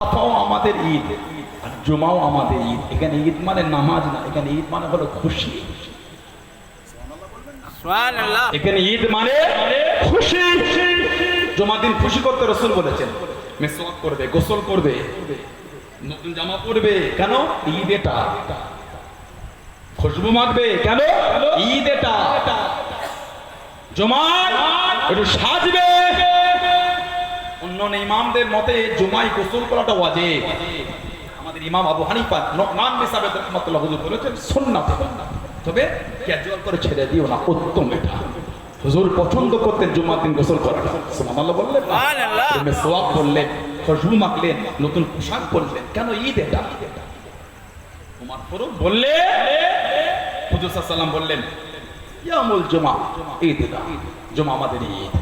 আরাফাও আমাদের ঈদ আর জুমাও আমাদের ঈদ। এখানে ঈদ মানে নামাজ না, এখানে ঈদ মানে হলো খুশি। এখানে ঈদ মানে খুশি। জুমার দিন খুশি করতে রাসূল বলেছেন, মিসওয়াক করবে, গোসল করবে, নতুন জামা পরবে। কেন? ঈদ এটা। খুশবু মাখবে, কেন? ঈদ এটা। জুমায় একটু সাজবে। অন্যান্য ইমামদের মতে জুমায় গোসল করাটা ওয়াজিব। আমাদের ইমাম আবু হানিফা নুমান বিন সাবিত রাহমাতুল্লাহ হুজুর বলেছেন সুন্নাত, তবে ক্যাজুয়াল করে ছেড়ে দিও না, উত্তম এটা। হুজুর পছন্দ করতেন জুমার দিন গোসল করাটা। সুবহানাল্লাহ বললেন, সুবহানাল্লাহ। মিসওয়াক করলেন, খুশবু মাখলেন, নতুন পোশাক পরলেন। কেন? ঈদ এটা। ওমর ফারুক বললেন, হুজুর সাল্লাল্লাহু আলাইহি ওয়াসাল্লাম বললেন ইয়ামুল জুমা, ঈদ এটা, জুমা আমাদের ঈদ।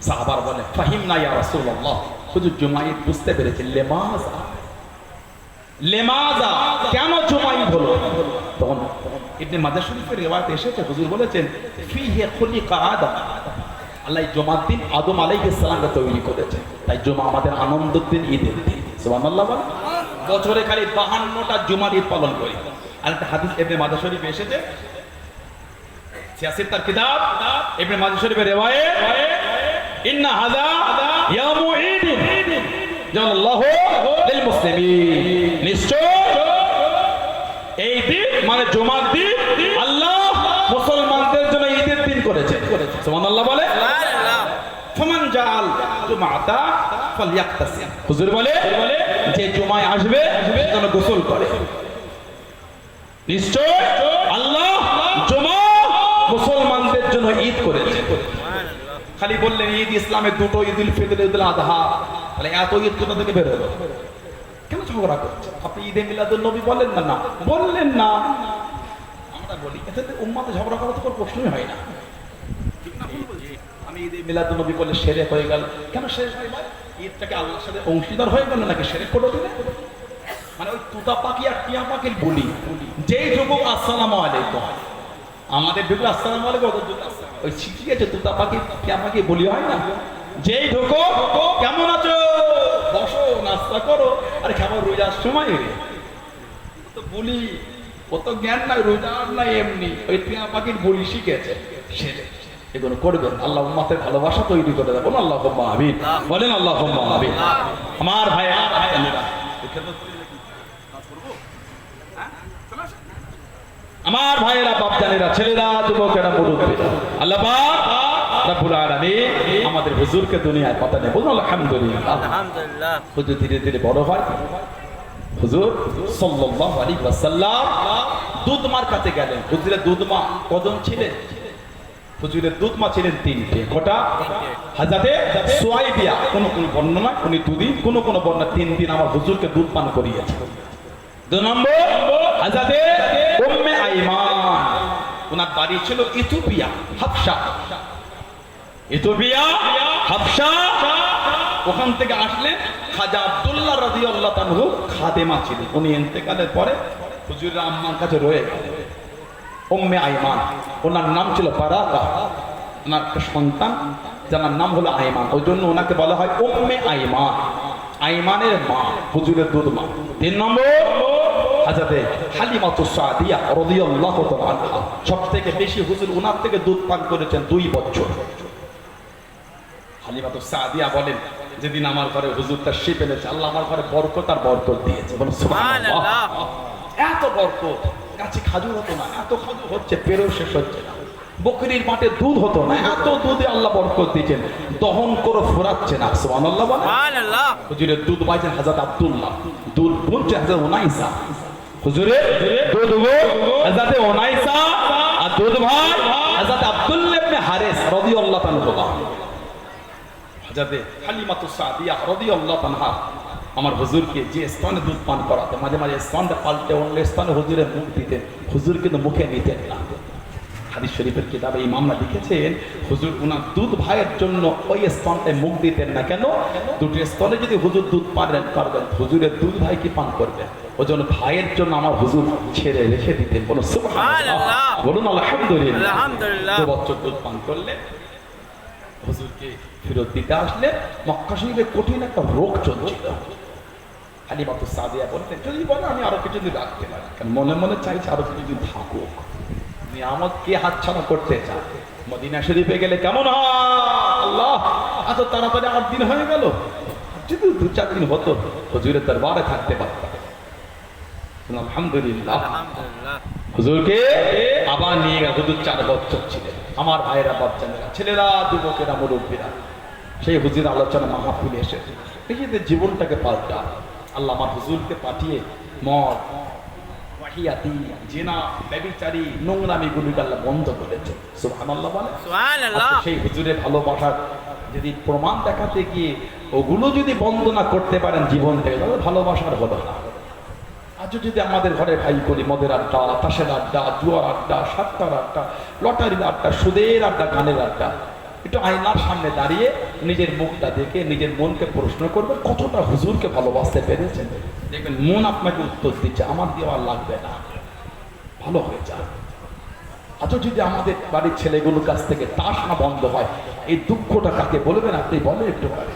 সাহাবার বলে ফাহিমনা ইয়া রাসূলুল্লাহ, হুজুর জুমা ঈদ বুঝতে পেরেছেন। লেমাজা, লেমাজা, কেন জুমা ঈদ হলো? তখন ইবনে মাজাহ শরীফের রিওয়ায়াতে এসেছে, হুজুর বলেছেন ফিহি খুলিকা আদম, আল্লাহ জুমার দিন আদম আলাইহিস সালামকে তৈরি করেছে, তাই জুমা আমাদের আনন্দের দিন, ঈদের দিন। সুবহানাল্লাহ বলে। বছরে খালি 52টা জুমার ঈদ পালন করি। আর একটা হাদিস ইবনে মাজাহ শরীফে এসেছে, সিয়াসিত তার কিতাব ইবনে মাজাহ শরীফের রিওয়ায়াত, ইন্না হাযা ইয়ামু ঈদ জাল্লাহু লিল মুসলিমিন, নিশ্চয় এই দিন মানে জুমার দিন আল্লাহ মুসলমানদের জন্য ঈদের দিন করেছে। সুবহানাল্লাহ বলে। সুবহানাল্লাহ। ফামান জাআল জুমাতা ফালইয়াকতাসিম, হুজুর বলে যে জুমায় আসবে যেন গোসল করে। নিশ্চয় আল্লাহ জুমা মুসলমানদের জন্য ঈদ করেছে। খালি বললেন ঈদ ইসলামের দুটো, ঈদুল ফিতর, ঈদুল আযহা, তাহলে এত ঈদ কোথা থেকে বের হলো? কেন ঝগড়া করছে? আপনি ঈদে মিলাদুন নবী বলেন না? না বললেন না, আমরা বলি। এতে উম্মাতে ঝগড়া করা তো কোনো প্রশ্নই হয় না। ঠিক না? আমি ঈদে মিলাদুন নবী বলে শিরক হয়ে গেল। কেন শিরক হয় ভাই? ঈদটাকে আল্লাহর সাথে অংশীদার হয়ে গেল নাকি শিরক করে দিলে? মানে ওই তুতা পাখি আর টিয়া পাখির বলি, যেই যুবক আসসালামু আলাইকুম, আমাদের যুগে আসসালামু আলাইকুম, ওদের যুগে ওই শিখি গেছে তুতা পাখি টিয়া পাখি বলি হয় না? যেই ঢোকো কেমন আছো, বসো, নাস্তা করো, আরে খাবার রোজার সময় রে তো বলি, ও তো জ্ঞান নাই, রোজার নাই, এমনি ওই টিয়া পাখির বলি শিখেছে। সেরে এগুলো করবেন, আল্লাহ উম্মতের ভালোবাসা তৈরি করে দেবেন। বলুন আল্লাহুম্মা আমিন, বলেন আল্লাহুম্মা আমিন। আমার ভাই, আমার ভাইয়েরা, বাপজানেরা, ছেলেরা, যুবকেরা, মুরব্বীরা, আল্লাহ পাক রব্বুল আলামিন আমাদের হুজুরকে দুনিয়ায় কথা নেই। বলুন আলহামদুলিল্লাহ। আলহামদুলিল্লাহ। হুজুর ধীরে ধীরে বড় হয়। হুজুর সাল্লাল্লাহু আলাইহি ওয়াসাল্লাম দুধমার কাছে গেলেন। হুজুরের দুধমা কজন ছিলেন? হুজুরের দুধমা ছিলেন তিনটে। কটা? হযরতে সুয়াইবিয়া, কোন কোন বর্ণনা উনি দুদিন, কোন কোন বর্ণনা 3 দিন আমার হুজুরকে দুধ পান করিয়েছে। 2 নম্বর হযরতে উম্মে আইমান, ওনার বাড়ি ছিল ইথিওপিয়া, হাবশা। ইথিওপিয়া, হাবশা। ওখান থেকে আসলেন খাজা আব্দুল্লাহ রাদিয়াল্লাহু আনহু খাদেমা ছিলেন। উনি ইন্তেকালের পরে হুজুরের আম্মার কাছে রয়ে গেলেন। উম্মে আইমান, ওনার নাম ছিল বারাকা। ওনার একটা সন্তান যার নাম হলো আইমান, ওই জন্য ওনাকে বলা হয় উম্মে আইমান, আইমানের মা, হুজুরের দুধ মা। 3 নম্বর হযরতে হালিমাতুস সাদিয়া রাদিয়াল্লাহু তাআলা আনহা, সবথেকে বেশি হুজুর ওনার থেকে দুধ পান করেছেন 2 বছর। হালিমাতুস সাদিয়া বলেন, যেদিন আমার ঘরে হুজুর তাশরীফ এনেছে, আল্লাহ আমার ঘরে বরকত আর বরকত দিয়েছে। বলুন সুবহানাল্লাহ। এত বরকত, গাছে খাজুর হতো না, এত খাজুর হচ্ছে, পেরেও শেষ হচ্ছে না। বকরির মাঠে দুধ হতো না, এত দুধে আল্লাহ বরকত দিয়েছেন, দহন করে ফুরাচ্ছে না। সুবহানাল্লাহ। সুবহানাল্লাহ। হুজুরের দুধ ভাইছেন হযরত আব্দুল্লাহ, দুধ বুনছে হযরত উনাইসা। হুজুরের দুধ হযরত উনাইসা আর দুধ ভাই হযরত আব্দুল্লাহ ইবনে হারিস রাদিয়াল্লাহু আনহু। হযরত হালিমাতুস সাদিয়া রাদিয়াল্লাহু আনহা আমার হুজুরকে যে স্থানে দুধ পান করাতে, মাঝে মাঝে স্থানটা পাল্টে অন্য স্থানে হুজুরের মুখ দিতেন, হুজুর কিন্তু মুখে নিতেন না। হাদিস শরীফের কিতাবে ইমামরা লিখেছেন, হুজুর ওনার দুধ ভাইয়ের জন্য ওই স্তনটায় মুখ দিতেন না। কেন? দুটি স্তনে যদি হুজুর দুধ পারেন পারবেন, হুজুরের দুধ ভাই কি পান করবেন? ওই জন্য ভাইয়ের জন্য আমার হুজুর ছেড়ে রেখে দিতেন। বলুন সুবহানাল্লাহ, বলুন আলহামদুলিল্লাহ। আলহামদুলিল্লাহ। 2 বছর দুধ পান করলে হুজুরকে ফেরত দিতে আসলে মক্কা শরীফে কঠিন একটা রোগ চলছিল। হালিমাতুস সাদিয়া বলতেন যদি বলে আমি আরো কিছুদিন রাখতে পারি, কারণ মনে মনে চাইছে আরো কিছুদিন থাকুক, নিয়ামত কে হাতছাড়া করতে চায়। মদিনা শরীফে গেলে কেমন হয়, আল্লাহ এত তাড়াতাড়ি 8 দিন হয়ে গেল, যদি 2-4 দিন হতো হুজুরের দরবারে থাকতে পারতাম। আলহামদুলিল্লাহ, হুজুরকে আবার নিয়ে গেল। হুজুর 4 বছর ছিলেন। আমার ভাইরা বাচ্চারা, ছেলেরা, যুবকেরা, মুরব্বীরা সেই হুজুর আলোচনা মাহফিলে এসে নিজেদের জীবনটাকে পাল্টা। আল্লাহ আমার হুজুরকে পাঠিয়ে মদ, ওয়াহিয়াতি, জিনা, ব্যভিচারী, নোংরামিগুলিকে আল্লাহ বন্ধ করেছে। সুবহানাল্লাহ বলে। সুবহানাল্লাহ। সেই হুজুরের ভালোবাসার যদি প্রমাণ দেখাতে গিয়ে ওগুলো যদি বন্ধ না করতে পারেন জীবন থেকে, তাহলে ভালোবাসার হলো না। আজও যদি আমাদের ঘরে ভাই করি মদের আড্ডা, তাসের আড্ডা, জুয়ার আড্ডা, সাতটার আড্ডা, লটারির আড্ডা, সুদের আড্ডা, গানের আড্ডা, একটু আয়নার সামনে দাঁড়িয়ে নিজের মুখটা দেখে নিজের মনকে প্রশ্ন করবে কতটা হুজুরকে ভালোবাসতে পেরেছেন। দেখবেন মন আপনাকে উত্তর দিচ্ছে আমার দেওয়ার লাগবে না, ভালো হয়ে যায়। আজও যদি আমাদের বাড়ির ছেলেগুলোর কাছ থেকে তাস না বন্ধ হয়, এই দুঃখটা কাকে বলবেন আপনি বলেন একটু পারে।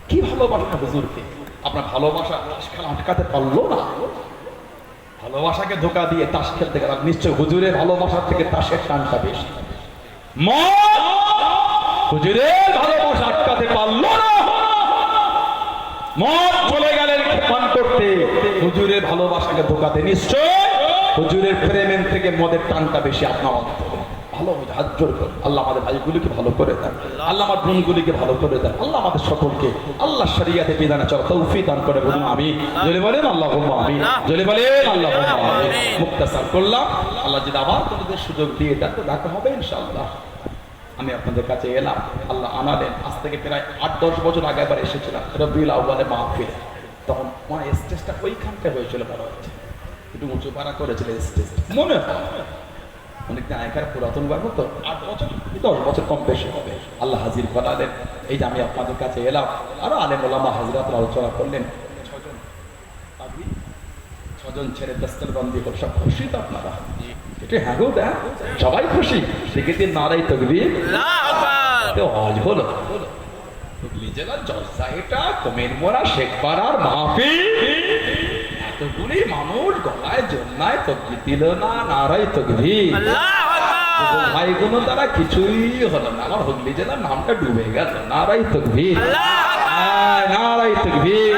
কি ভালোবাসা হুজুরকে, আপনার ভালোবাসা তাস খেলা আটকাতে পারলো না। ভালোবাসাকে ধোকা দিয়ে তাস খেলতে গেলাম, নিশ্চয় হুজুরের ভালোবাসার থেকে তাসের টানটা বেশি। হুজুরের ভালোবাসা আটকাতে পারলো না, মদ চলে গেলেন পান করতে, হুজুরের ভালোবাসাকে ধোকাতে নিশ্চয় হুজুরের প্রেমের থেকে মদের টানটা বেশি আপনার অন্তরে। ভালো হাত জোর করে আল্লাহ আমাদের ভাইগুলিকে ভালো করে দেন, আল্লাহ আমার বোনগুলিকে ভালো করে দেন, আল্লাহ আমাদের সকলকে আল্লাহ শরিয়াতে বিধানে চলা তৌফিক দান করে বলুন আমিন। জোরে বলেন আল্লাহুম্মা আমিন, জোরে বলেন আল্লাহুম্মা আমিন। মুক্তাসার করলাম, আল্লাহ যদি আবার তোমাদের সুযোগ দিয়ে দেন তো দেখা হবে ইনশাআল্লাহ। আমি আপনাদের কাছে এলাম, আল্লাহ আনালেন। আজ থেকে প্রায় 8-10 বছর আগে একবার এসেছিলাম রবিউল আউয়ালে মাহফিলে। তখন আমার স্টেজটা ওইখানটা হয়েছিল, বড় হচ্ছে একটু উঁচু পাড়া করেছিল স্টেজ, মনে হয় অনেকদিন আগেকার পুরাতন গল্প তো, 8 বছর 10 বছর কম বেশি হবে। আল্লাহ হাজির করালেন। এই যে আমি আপনাদের কাছে এলাম, আরো আলেম ওলামা হাজরাত আলোচনা করলেন। 6জন ছেড়ে দস্তরবন্দি হল, সব খুশি তো আপনারা? হ্যাঁ গো দেখ সবাই খুশি, সেক্ষেত্রে নারাই তকবীর আজ হলো হুগলি জেলার জলসা, এটা কমের মোড়া শেখপাড়ার মাহফিল। এতগুলি মানুষ গলায় জন্নায় তকবীর দিল না, নারাই তকবীর। ভাইগুলো দ্বারা কিছুই হলো না, আমার হুগলি জেলার নামটা ডুবে গেল। নারাই তকবীর, নারাই তকবীর।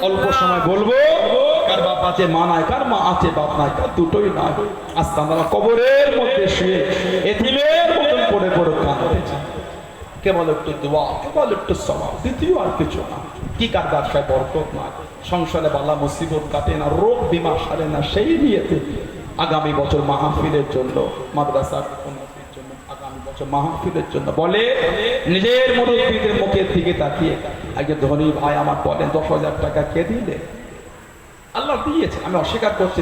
অল্প সময় বলবো, কার বাপ আছে মা নাই, কার মা আছে বাপ নাই, কার দুটোই নাই। আজকে আমরা কবরের মধ্যে শুয়ে এতিমের মতন পড়ে পড়ে কাঁদতেছি। কেবল একটু দোয়া, কেবল একটু সওয়াব, দ্বিতীয় আর কিছু না। কি কার ব্যবসায় বরকত না, সংসারে বালা মুসিবত কাটে না, রোগ বিমা সারে না, সেই নিয়েতে আগামী বছর মাহফিলের জন্য, মাদ্রাসার উন্নতির জন্য, আগামী বছর মাহফিলের জন্য বলে নিজের মুরব্বীদের মুখের দিকে তাকিয়ে একজন ধনী ভাই আমার বলেন 10,000 টাকা কে দিলে? আল্লাহ দিয়েছে, আমি অস্বীকার করছি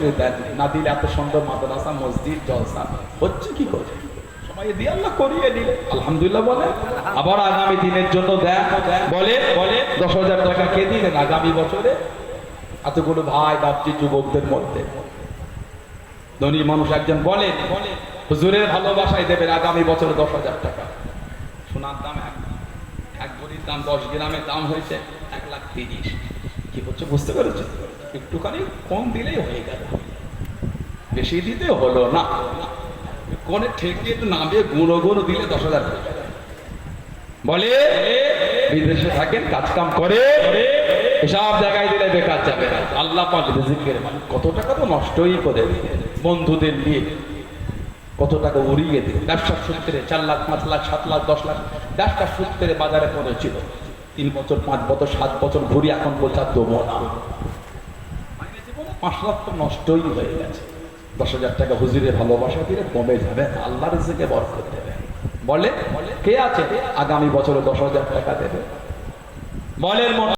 না দিলে এত সুন্দর মাদ্রাসা মসজিদ জলসা হচ্ছে কি করে? সবাই দিয়ে আল্লাহ করিয়ে দিলে আলহামদুলিল্লাহ বলে। আবার আগামী দিনের জন্য দেন বলে 10,000 টাকা কে দিলেন আগামী বছরে? এতগুলো ভাই ভাবছি যুবকদের মধ্যে ধনী মানুষ একজন বলে হুজুরের ভালোবাসায় দেবেন আগামী বছরে 10,000 টাকা। সোনার দাম এক ভরির দাম 10 গ্রামের দাম হয়েছে 1,30,000। কি হচ্ছে বুঝতে পেরেছে? একটুখানি কম দিলেই হয়ে গেল, বেশি দিতে হলো না। কোনে ঠেকিয়ে নামে গুঁড়ো গুঁড়ো দিলে 10,000 বলে বিদেশে থাকেন কাজ কাম করে এসব জায়গায় দিলে বেকার যাবে না। আল্লাহ পাক রিজিকের মানে কত টাকা তো নষ্টই করে বন্ধুদের নিয়ে, কত টাকা উড়িয়ে দিল ব্যবসার সূত্রে 4 লাখ 5 লাখ 7 লাখ 10 লাখ ব্যবসার সূত্রে বাজারে পড়েছিল। 3 বছর 5 বছর 7 বছর ঘুরি এখন বলছে দেবো না। 5 লাখ তো নষ্টই হয়ে গেছে। 10,000 টাকা হুজুরের ভালোবাসা দিলে কমে যাবে, আল্লাহ রিজিকে বরকত দেবে। বলে কে আছে আগামী বছরে 10,000 টাকা দেবে? বলের